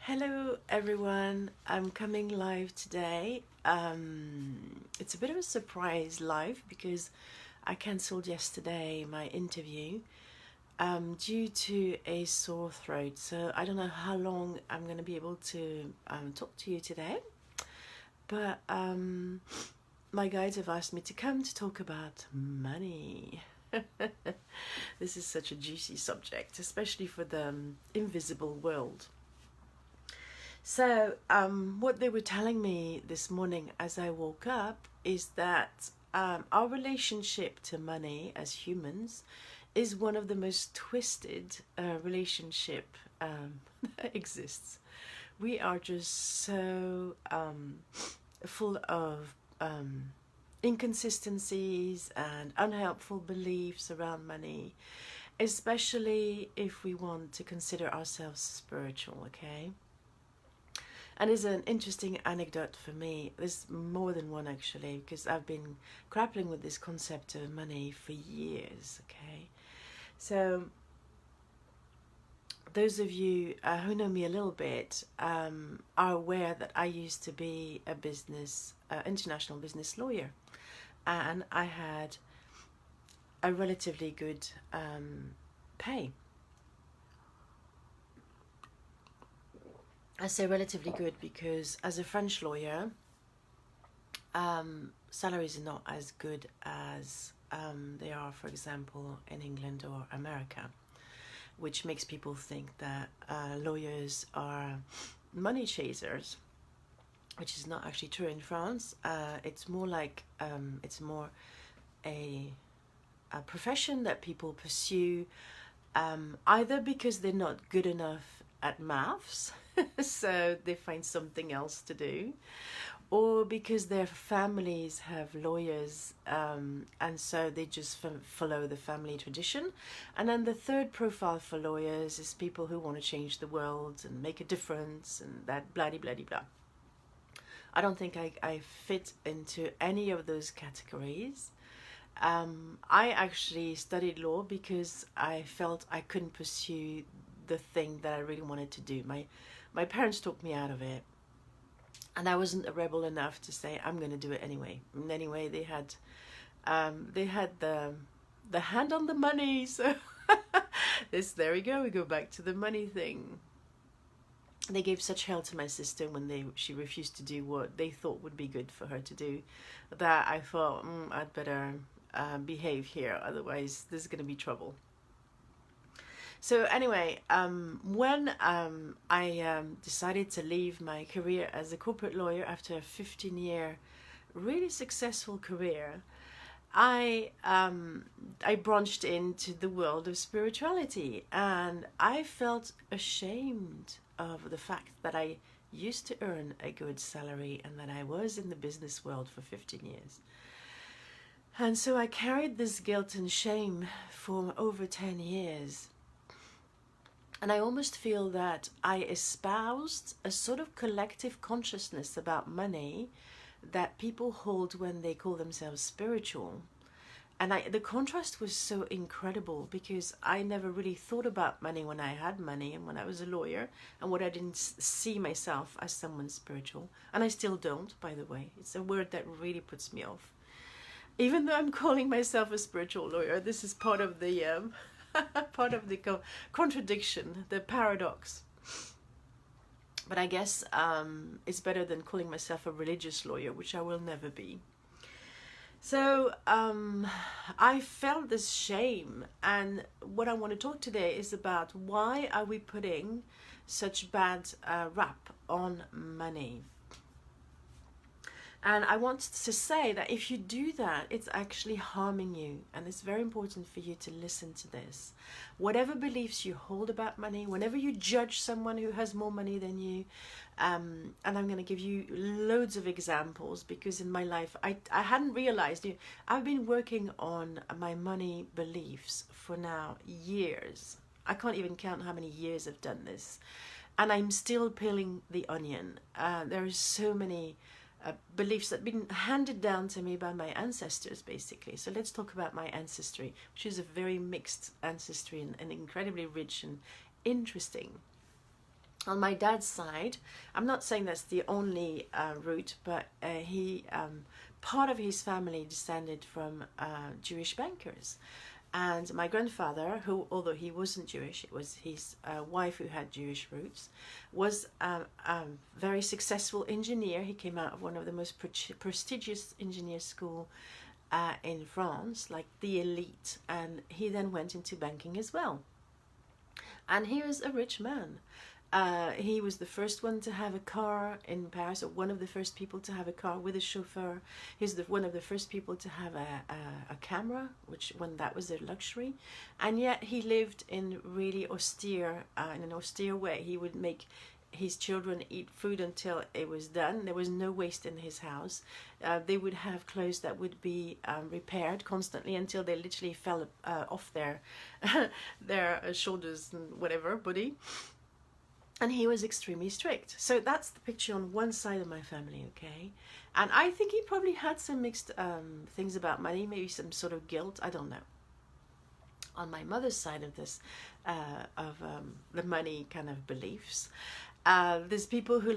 Hello everyone, I'm coming live today. It's a bit of a surprise live because I cancelled yesterday my interview due to a sore throat. So I don't know how long I'm going to be able to talk to you today. But my guides have asked me to come to talk about money. This is such a juicy subject, especially for the invisible world. So what they were telling me this morning as I woke up is that our relationship to money as humans is one of the most twisted relationship that exists. We are just so full of inconsistencies and unhelpful beliefs around money, especially if we want to consider ourselves spiritual, okay? And it's an interesting anecdote for me. There's more than one actually, because I've been grappling with this concept of money for years, okay? So those of you who know me a little bit are aware that I used to be a international business lawyer. And I had a relatively good pay. I say relatively good because as a French lawyer, salaries are not as good as they are, for example, in England or America, which makes people think that lawyers are money chasers, which is not actually true in France. It's more like a profession that people pursue either because they're not good enough at maths so they find something else to do, or because their families have lawyers and so they just follow the family tradition. And then the third profile for lawyers is people who want to change the world and make a difference and that blah blah blah blah. I don't think I fit into any of those categories. I actually studied law because I felt I couldn't pursue the thing that I really wanted to do. My parents talked me out of it, and I wasn't a rebel enough to say I'm going to do it anyway. And anyway, they had the hand on the money, so there we go. We go back to the money thing. They gave such hell to my sister when she refused to do what they thought would be good for her to do, that I thought I'd better behave here, otherwise there's going to be trouble. So anyway, when I decided to leave my career as a corporate lawyer after a 15-year really successful career, I branched into the world of spirituality, and I felt ashamed of the fact that I used to earn a good salary and that I was in the business world for 15 years. And so I carried this guilt and shame for over 10 years. And I almost feel that I espoused a sort of collective consciousness about money that people hold when they call themselves spiritual. And the contrast was so incredible because I never really thought about money when I had money and when I was a lawyer, and when I didn't see myself as someone spiritual. And I still don't, by the way. It's a word that really puts me off. Even though I'm calling myself a spiritual lawyer, this is part of the contradiction, the paradox. But I guess it's better than calling myself a religious lawyer, which I will never be. So I felt this shame, and what I want to talk today is about why are we putting such bad rap on money. And I want to say that if you do that, it's actually harming you. And it's very important for you to listen to this. Whatever beliefs you hold about money, whenever you judge someone who has more money than you, and I'm going to give you loads of examples because in my life, I hadn't realized, I've been working on my money beliefs for now years. I can't even count how many years I've done this. And I'm still peeling the onion. There are so many beliefs that have been handed down to me by my ancestors, basically. So let's talk about my ancestry, which is a very mixed ancestry and incredibly rich and interesting. On my dad's side, I'm not saying that's the only route, but part of his family descended from Jewish bankers. And my grandfather, who, although he wasn't Jewish, it was his wife who had Jewish roots, was a very successful engineer. He came out of one of the most prestigious engineer school in France, like the elite. And he then went into banking as well. And he was a rich man. He was the first one to have a car in Paris, or one of the first people to have a car with a chauffeur. He's one of the first people to have a camera, when that was a luxury. And yet he lived in really austere, in an austere way. He would make his children eat food until it was done. There was no waste in his house. They would have clothes that would be repaired constantly until they literally fell off their shoulders and whatever, body. And he was extremely strict. So that's the picture on one side of my family, okay? And I think he probably had some mixed things about money, maybe some sort of guilt, I don't know. On my mother's side of this, the money kind of beliefs, there's people who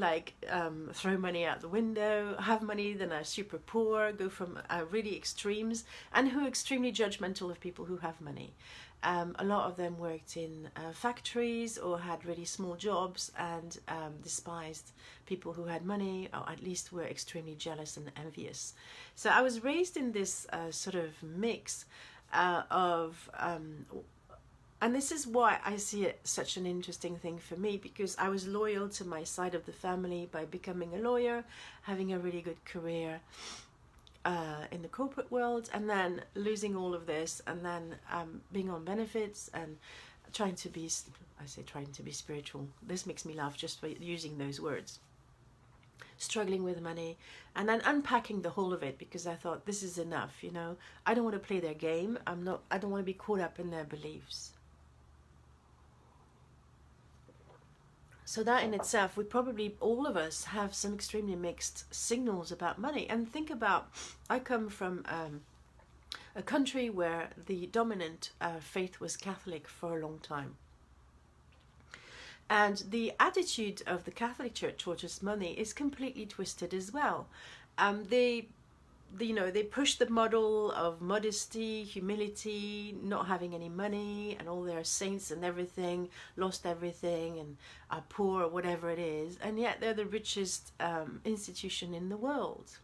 throw money out the window, have money, then are super poor, go from really extremes, and who are extremely judgmental of people who have money. A lot of them worked in factories or had really small jobs and despised people who had money, or at least were extremely jealous and envious. So I was raised in this sort of mix and this is why I see it such an interesting thing for me, because I was loyal to my side of the family by becoming a lawyer, having a really good career in the corporate world, and then losing all of this, and then being on benefits and trying to be spiritual. This makes me laugh just by using those words. Struggling with money, and then unpacking the whole of it, because I thought, this is enough, you know. I don't want to play their game. I don't want to be caught up in their beliefs. So that in itself, we probably, all of us, have some extremely mixed signals about money. And think about, I come from a country where the dominant faith was Catholic for a long time. And the attitude of the Catholic Church towards money is completely twisted as well. They push the model of modesty, humility, not having any money, and all their saints and everything lost everything and are poor or whatever it is, and yet they're the richest institution in the world.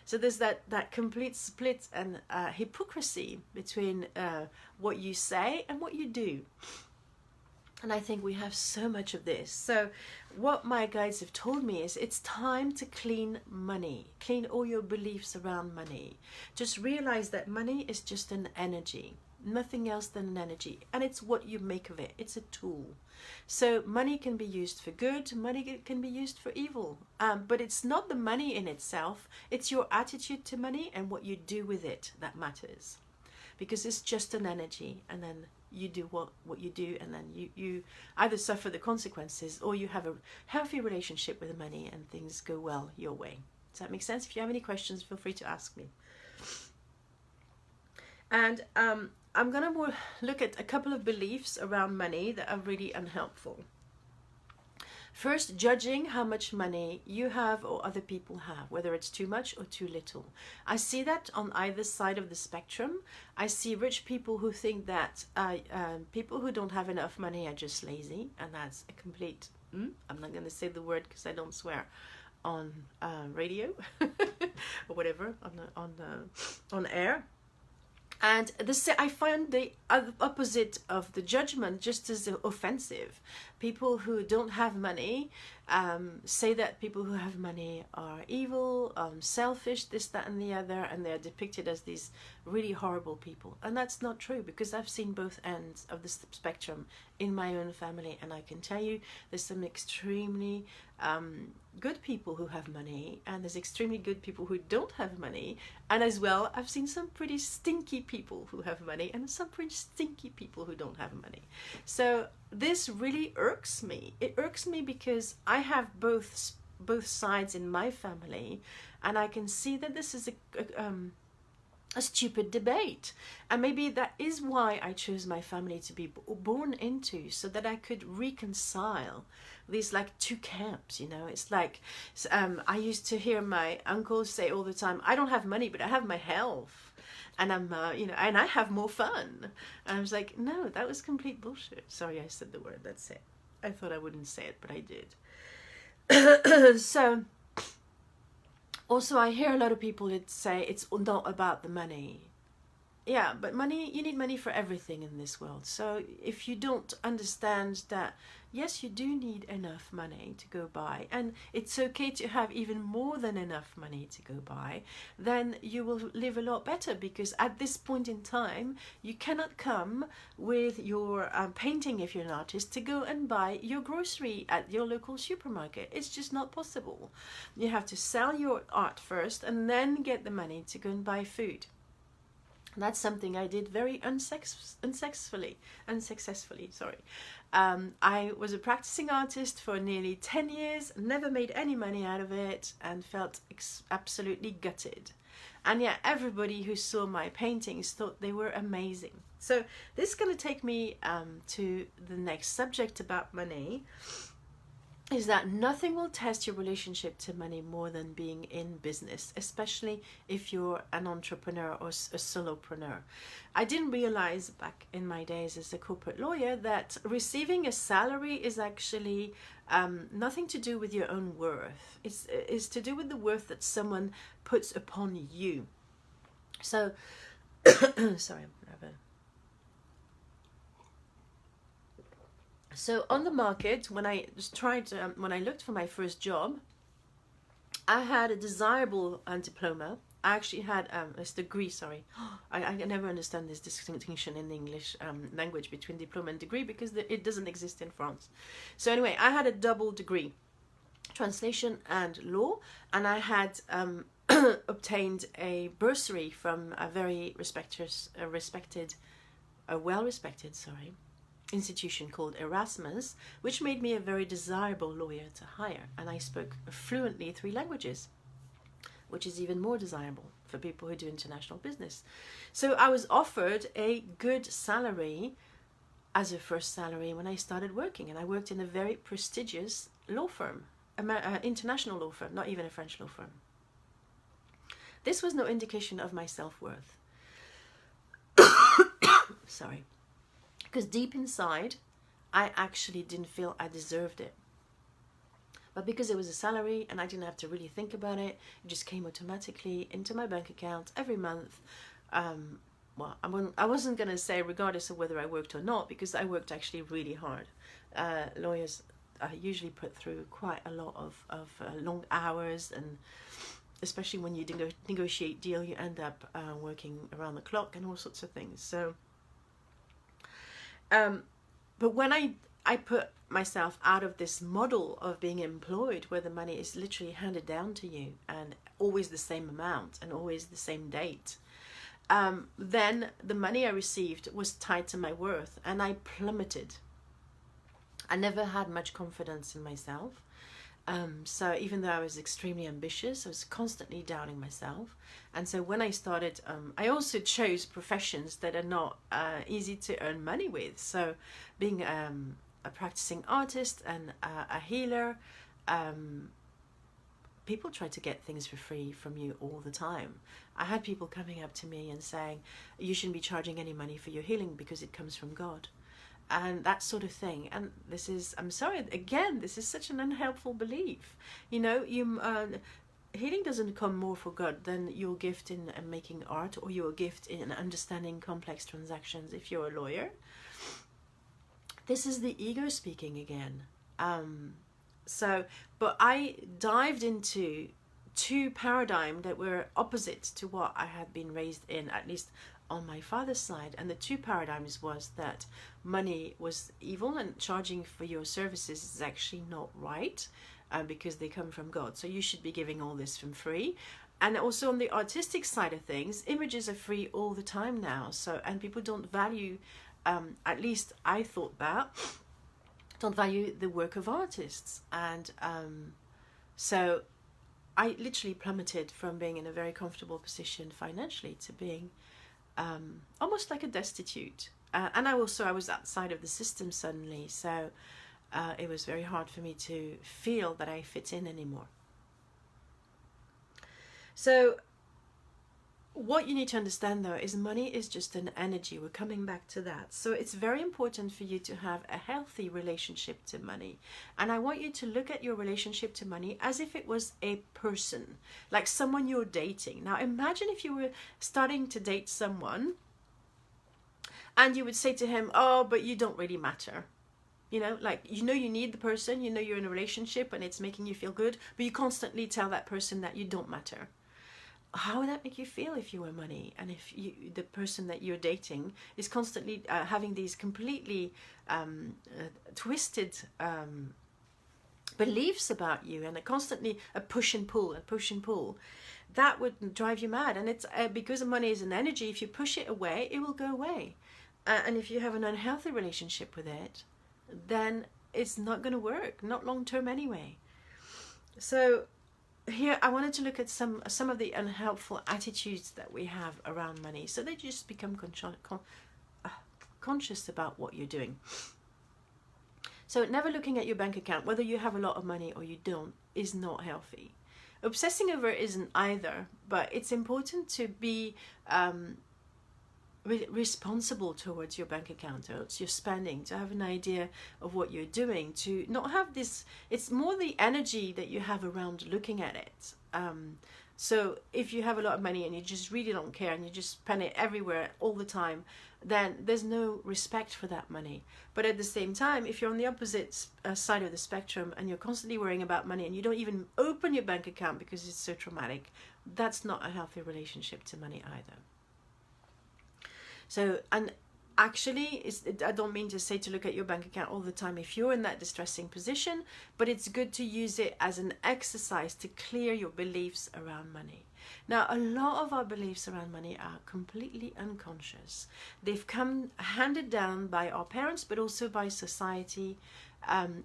So there's that complete split and hypocrisy between what you say and what you do. And I think we have so much of this. So what my guides have told me is it's time to clean money. Clean all your beliefs around money. Just realize that money is just an energy. Nothing else than an energy. And it's what you make of it. It's a tool. So money can be used for good. Money can be used for evil. But it's not the money in itself. It's your attitude to money and what you do with it that matters. Because it's just an energy. And then you do what you do, and then you either suffer the consequences, or you have a healthy relationship with the money and things go well your way. Does that make sense? If you have any questions, feel free to ask me. And I'm going to look at a couple of beliefs around money that are really unhelpful. First, judging how much money you have or other people have, whether it's too much or too little. I see that on either side of the spectrum. I see rich people who think that people who don't have enough money are just lazy, and that's a complete, I'm not going to say the word because I don't swear on radio or whatever, on air. And I find the opposite of the judgment just as offensive. People who don't have money say that people who have money are evil, selfish, this, that, and the other, and they're depicted as these really horrible people. And that's not true, because I've seen both ends of the spectrum in my own family, and I can tell you there's some extremely good people who have money, and there's extremely good people who don't have money, and as well I've seen some pretty stinky people who have money and some pretty stinky people who don't have money. So this really irks me. It irks me because I have both sides in my family, and I can see that this is a stupid debate. And maybe that is why I chose my family to be born into, so that I could reconcile these like two camps, you know. It's like I used to hear my uncle say all the time, I don't have money, but I have my health, and I'm you know, and I have more fun. And I was like, no, that was complete bullshit. Sorry, I said the word, that's it. I thought I wouldn't say it, but I did. So also, I hear a lot of people that say it's not about the money. Yeah, but money, you need money for everything in this world. So if you don't understand that, yes, you do need enough money to go by, and it's okay to have even more than enough money to go by, then you will live a lot better, because at this point in time, you cannot come with your painting, if you're an artist, to go and buy your grocery at your local supermarket. It's just not possible. You have to sell your art first and then get the money to go and buy food. That's something I did very unsuccessfully. Sorry. I was a practicing artist for nearly 10 years, never made any money out of it, and felt absolutely gutted. And yet everybody who saw my paintings thought they were amazing. So this is going to take me to the next subject about money, is that nothing will test your relationship to money more than being in business, especially if you're an entrepreneur or a solopreneur. I didn't realize back in my days as a corporate lawyer that receiving a salary is actually nothing to do with your own worth. It's to do with the worth that someone puts upon you. So, sorry, I'm having So on the market, when I when I looked for my first job, I had a desirable diploma. I actually had this degree, sorry. I never understand this distinction in the English language between diploma and degree, because it doesn't exist in France. So anyway, I had a double degree, translation and law, and I had obtained a bursary from a very well-respected, institution called Erasmus, which made me a very desirable lawyer to hire. And I spoke fluently 3 languages, which is even more desirable for people who do international business. So I was offered a good salary as a first salary when I started working, and I worked in a very prestigious law firm, international law firm, not even a French law firm. This was no indication of my self-worth. Sorry. Because deep inside, I actually didn't feel I deserved it. But because it was a salary and I didn't have to really think about it, it just came automatically into my bank account every month. Well, I wasn't going to say regardless of whether I worked or not, because I worked actually really hard. Lawyers usually put through quite a lot of long hours, and especially when you negotiate deal, you end up working around the clock and all sorts of things. So, but when I put myself out of this model of being employed, where the money is literally handed down to you and always the same amount and always the same date, then the money I received was tied to my worth, and I plummeted. I never had much confidence in myself. So even though I was extremely ambitious, I was constantly doubting myself. And so when I started, I also chose professions that are not easy to earn money with. So being a practicing artist and a healer, people try to get things for free from you all the time. I had people coming up to me and saying, you shouldn't be charging any money for your healing because it comes from God. And that sort of thing. And this is, I'm sorry, again, this is such an unhelpful belief. You know, healing doesn't come more for God than your gift in making art, or your gift in understanding complex transactions if you're a lawyer. This is the ego speaking again. But I dived into 2 paradigms that were opposite to what I had been raised in, at least on my father's side. And the 2 paradigms was that money was evil and charging for your services is actually not right, because they come from God. So you should be giving all this for free. And also on the artistic side of things, images are free all the time now. So, and people don't value, at least I thought that, don't value the work of artists. And so I literally plummeted from being in a very comfortable position financially to being almost like a destitute. And I was outside of the system suddenly, so it was very hard for me to feel that I fit in anymore. So what you need to understand, though, is money is just an energy. We're coming back to that. So it's very important for you to have a healthy relationship to money. And I want you to look at your relationship to money as if it was a person, like someone you're dating. Now imagine if you were starting to date someone and you would say to him, oh, but you don't really matter. You know, like, you need the person, you're in a relationship and it's making you feel good, but you constantly tell that person that you don't matter. How would that make you feel if you were money, and if the person that you're dating is constantly having these completely twisted beliefs about you, and constantly a push and pull? That would drive you mad. And it's because money is an energy. If you push it away, it will go away. And if you have an unhealthy relationship with it, then it's not going to work, not long term anyway. So here I wanted to look at some of the unhelpful attitudes that we have around money, so they just become conscious about what you're doing. So never looking at your bank account, whether you have a lot of money or you don't, is not healthy. Obsessing over it isn't either, but it's important to be responsible towards your bank account, towards your spending, to have an idea of what you're doing, to not have this. It's more the energy that you have around looking at it. So if you have a lot of money and you just really don't care and you just spend it everywhere all the time, then there's no respect for that money. But at the same time, if you're on the opposite side of the spectrum and you're constantly worrying about money and you don't even open your bank account because it's so traumatic, that's not a healthy relationship to money either. So, and actually, I don't mean to say to look at your bank account all the time if you're in that distressing position, but it's good to use it as an exercise to clear your beliefs around money. Now, a lot of our beliefs around money are completely unconscious. They've come handed down by our parents, but also by society.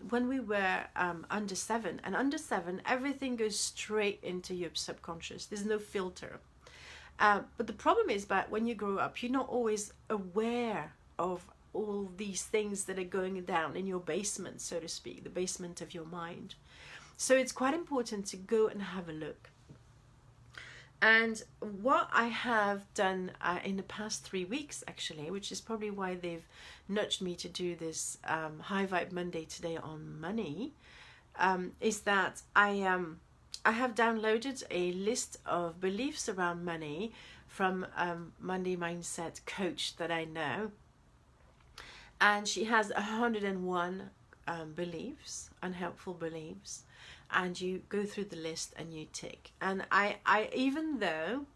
When we were under 7, and under 7, everything goes straight into your subconscious. There's no filter. But the problem is that when you grow up, you're not always aware of all these things that are going down in your basement, so to speak, the basement of your mind. So it's quite important to go and have a look. And what I have done in the past 3 weeks, actually, which is probably why they've nudged me to do this High Vibe Monday today on money, is that I have downloaded a list of beliefs around money from Money Mindset coach that I know. And she has 101 beliefs, unhelpful beliefs. And you go through the list and you tick. And I even though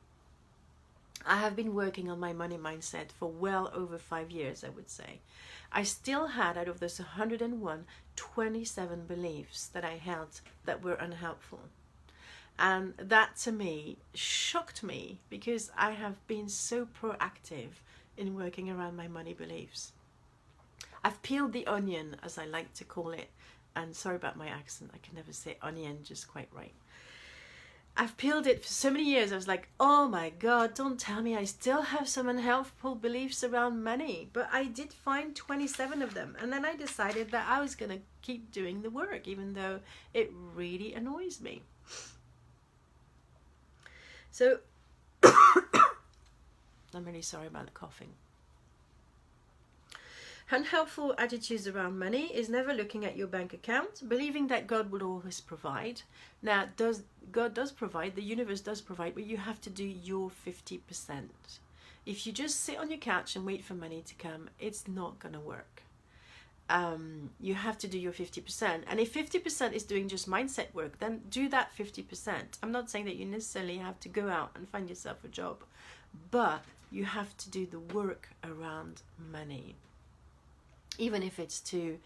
I have been working on my money mindset for well over 5 years, I would say, I still had, out of those 101, 27 beliefs that I held that were unhelpful. And that to me shocked me, because I have been so proactive in working around my money beliefs. I've peeled the onion, as I like to call it. And sorry about my accent, I can never say onion just quite right. I've peeled it for so many years. I was like, oh my God, don't tell me I still have some unhelpful beliefs around money. But I did find 27 of them. And then I decided that I was going to keep doing the work, even though it really annoys me. So, I'm really sorry about the coughing. Unhelpful attitudes around money is never looking at your bank account, believing that God will always provide. Now, God does provide, the universe does provide, but you have to do your 50%. If you just sit on your couch and wait for money to come, it's not going to work. You have to do your 50%. And if 50% is doing just mindset work, then do that 50%. I'm not saying that you necessarily have to go out and find yourself a job, but you have to do the work around money. Even if it's to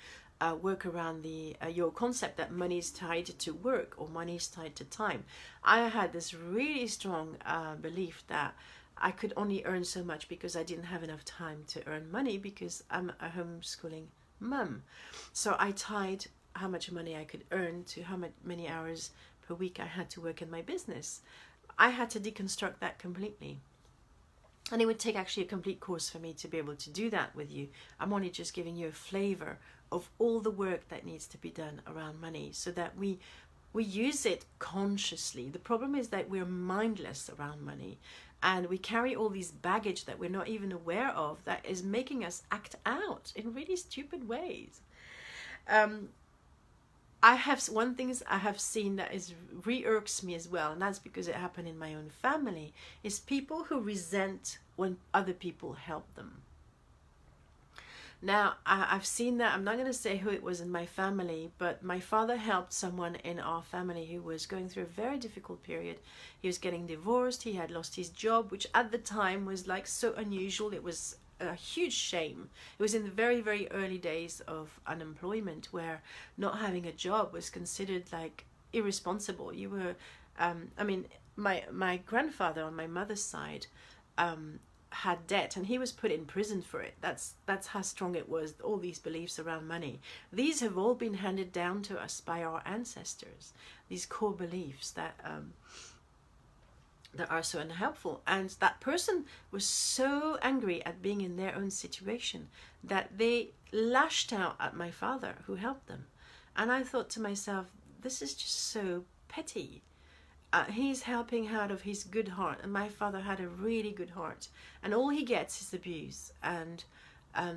work around your concept that money is tied to work or money is tied to time. I had this really strong belief that I could only earn so much because I didn't have enough time to earn money, because I'm a homeschooling mum. So I tied how much money I could earn to how many hours per week I had to work in my business. I had to deconstruct that completely. And it would take actually a complete course for me to be able to do that with you. I'm only just giving you a flavor of all the work that needs to be done around money so that we use it consciously. The problem is that we're mindless around money, and we carry all these baggage that we're not even aware of that is making us act out in really stupid ways. One thing I have seen that irks me as well, and that's because it happened in my own family, is people who resent when other people help them. Now, I've seen that. I'm not going to say who it was in my family, but my father helped someone in our family who was going through a very difficult period. He was getting divorced. He had lost his job, which at the time was like so unusual. It was a huge shame. It was in the very, very early days of unemployment, where not having a job was considered like irresponsible. You were, my grandfather on my mother's side had debt, and he was put in prison for it. That's how strong it was, all these beliefs around money. These have all been handed down to us by our ancestors, these core beliefs that are so unhelpful. And that person was so angry at being in their own situation that they lashed out at my father who helped them. And I thought to myself, this is just so petty. He's helping out of his good heart, and my father had a really good heart, and all he gets is abuse and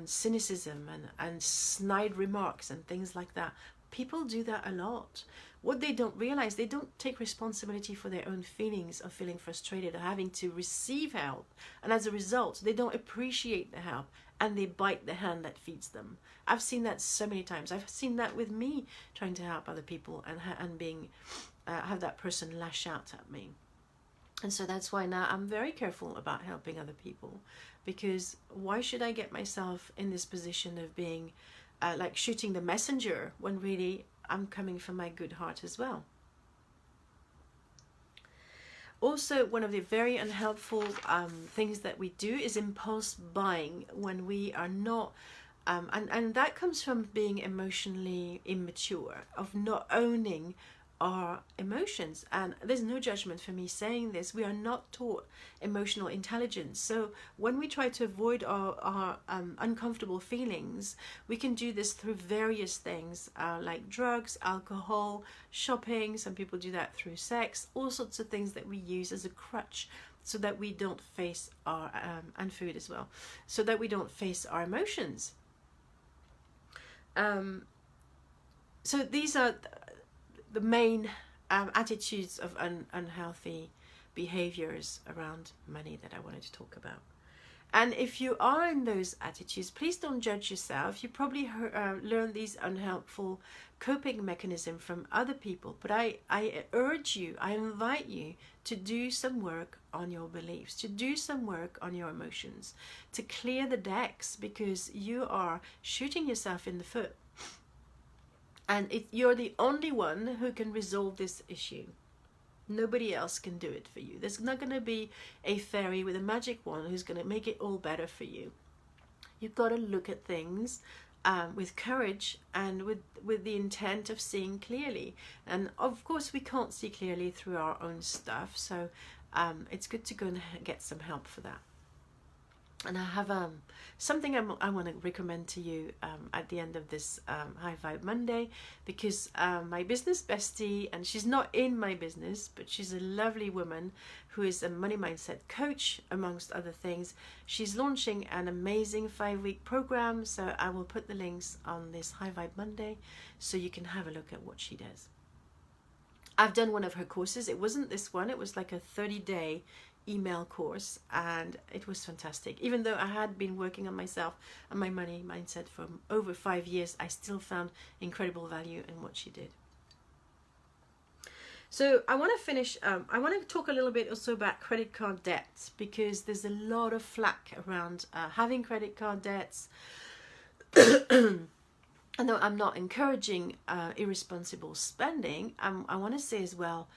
cynicism and snide remarks and things like that. People do that a lot. What they don't realize, they don't take responsibility for their own feelings of feeling frustrated or having to receive help, and as a result they don't appreciate the help, and they bite the hand that feeds them. I've seen that so many times. I've seen that with me trying to help other people and being have that person lash out at me. And so that's why now I'm very careful about helping other people, because why should I get myself in this position of being like shooting the messenger when really I'm coming from my good heart as well. Also, one of the very unhelpful things that we do is impulse buying when we are not and that comes from being emotionally immature, of not owning our emotions. And there's no judgment for me saying this. We are not taught emotional intelligence. So when we try to avoid our uncomfortable feelings, we can do this through various things like drugs, alcohol, shopping. Some people do that through sex, all sorts of things that we use as a crutch so that we don't face our and food as well, so that we don't face our emotions. So these are the main attitudes of unhealthy behaviors around money that I wanted to talk about. And if you are in those attitudes, please don't judge yourself. You probably learned these unhelpful coping mechanisms from other people, but I urge you, I invite you to do some work on your beliefs, to do some work on your emotions, to clear the decks, because you are shooting yourself in the foot. And you're the only one who can resolve this issue. Nobody else can do it for you. There's not going to be a fairy with a magic wand who's going to make it all better for you. You've got to look at things with courage and with the intent of seeing clearly. And of course we can't see clearly through our own stuff, so it's good to go and get some help for that. And I have something I want to recommend to you at the end of this High Vibe Monday, because my business bestie, and she's not in my business, but she's a lovely woman who is a money mindset coach, amongst other things. She's launching an amazing 5-week program, so I will put the links on this High Vibe Monday so you can have a look at what she does. I've done one of her courses. It wasn't this one, it was like a 30-day email course, and it was fantastic. Even though I had been working on myself and my money mindset for over 5 years, I still found incredible value in what she did. So I want to finish, I want to talk a little bit also about credit card debts, because there's a lot of flack around having credit card debts. And though I'm not encouraging irresponsible spending, I want to say as well,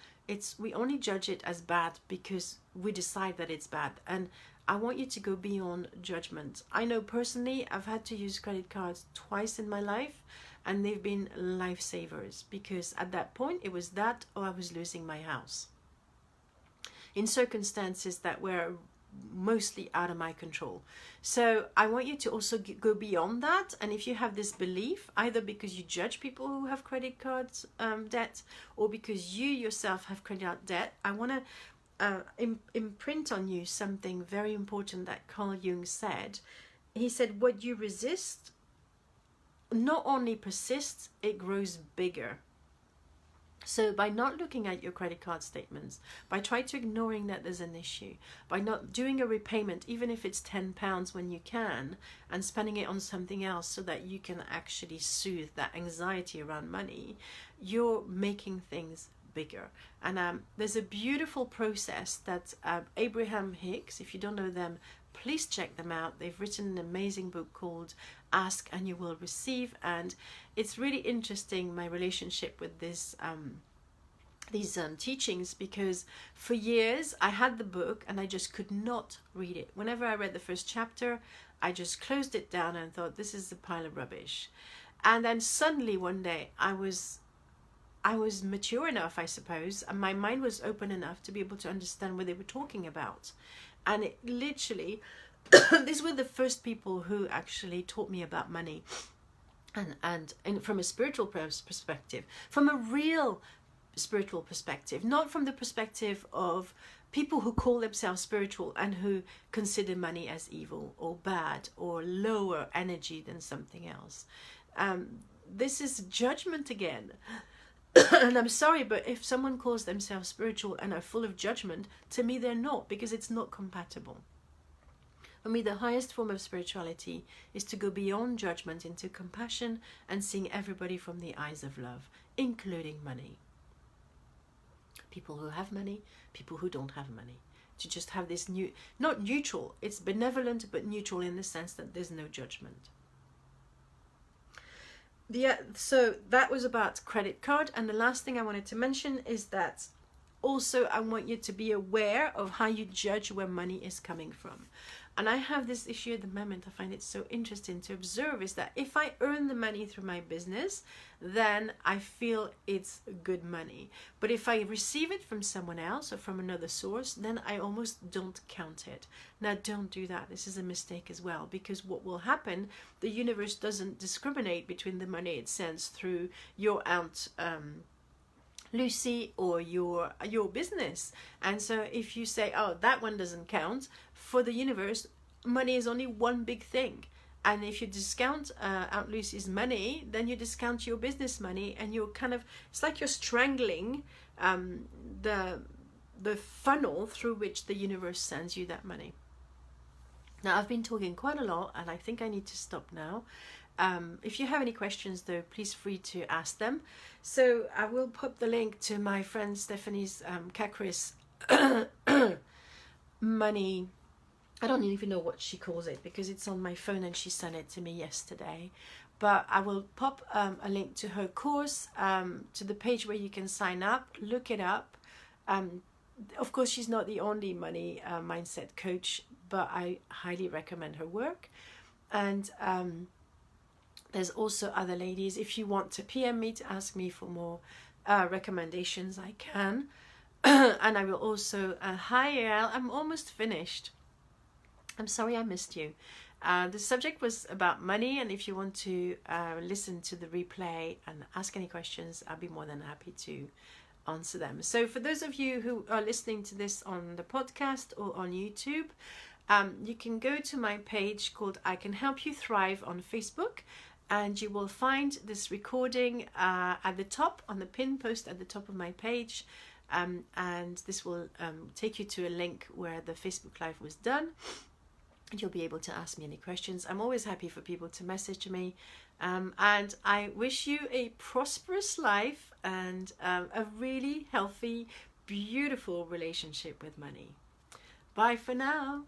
we only judge it as bad because we decide that it's bad. And I want you to go beyond judgment. I know personally I've had to use credit cards twice in my life, and they've been lifesavers, because at that point it was that or I was losing my house in circumstances that were mostly out of my control. So I want you to also go beyond that. And if you have this belief, either because you judge people who have credit cards debt, or because you yourself have credit card debt, I want to imprint on you something very important that Carl Jung said. He said, what you resist not only persists, it grows bigger. So by not looking at your credit card statements, by trying to ignoring that there's an issue, by not doing a repayment, even if it's £10 when you can, and spending it on something else so that you can actually soothe that anxiety around money, you're making things bigger. And there's a beautiful process that Abraham Hicks, if you don't know them, please check them out. They've written an amazing book called Ask and You Will Receive, and it's really interesting, my relationship with this these teachings, because for years I had the book and I just could not read it. Whenever I read the first chapter, I just closed it down and thought, this is a pile of rubbish. And then suddenly one day I was mature enough, I suppose, and my mind was open enough to be able to understand what they were talking about. And it literally, these were the first people who actually taught me about money, and from a spiritual perspective, from a real spiritual perspective, not from the perspective of people who call themselves spiritual and who consider money as evil or bad or lower energy than something else. This is judgment again. And I'm sorry, but if someone calls themselves spiritual and are full of judgment, to me they're not, because it's not compatible. For me, the highest form of spirituality is to go beyond judgment into compassion and seeing everybody from the eyes of love, including money. People who have money, people who don't have money. To just have this not neutral, it's benevolent, but neutral in the sense that there's no judgment. So that was about credit card. And the last thing I wanted to mention is that also I want you to be aware of how you judge where money is coming from. And I have this issue at the moment, I find it so interesting to observe, is that if I earn the money through my business, then I feel it's good money. But if I receive it from someone else or from another source, then I almost don't count it. Now, don't do that. This is a mistake as well, because what will happen, the universe doesn't discriminate between the money it sends through your aunt Lucy or your business. And so if you say, oh, that one doesn't count, for the universe, money is only one big thing. And if you discount Aunt Lucy's money, then you discount your business money, and you're kind of, it's like you're strangling the funnel through which the universe sends you that money. Now, I've been talking quite a lot, and I think I need to stop now. If you have any questions, though, please free to ask them. So I will put the link to my friend Stephanie's Cacris money. I don't even know what she calls it, because it's on my phone and she sent it to me yesterday. But I will pop a link to her course, to the page where you can sign up, look it up. Of course, she's not the only money mindset coach, but I highly recommend her work. And there's also other ladies. If you want to PM me to ask me for more recommendations, I can. And I will also, hi Al, I'm almost finished. I'm sorry I missed you. The subject was about money, and if you want to listen to the replay and ask any questions, I'll be more than happy to answer them. So for those of you who are listening to this on the podcast or on YouTube, you can go to my page called I Can Help You Thrive on Facebook, and you will find this recording at the top, on the pin post at the top of my page, and this will take you to a link where the Facebook Live was done. And you'll be able to ask me any questions. I'm always happy for people to message me, and I wish you a prosperous life and a really healthy, beautiful relationship with money. Bye for now.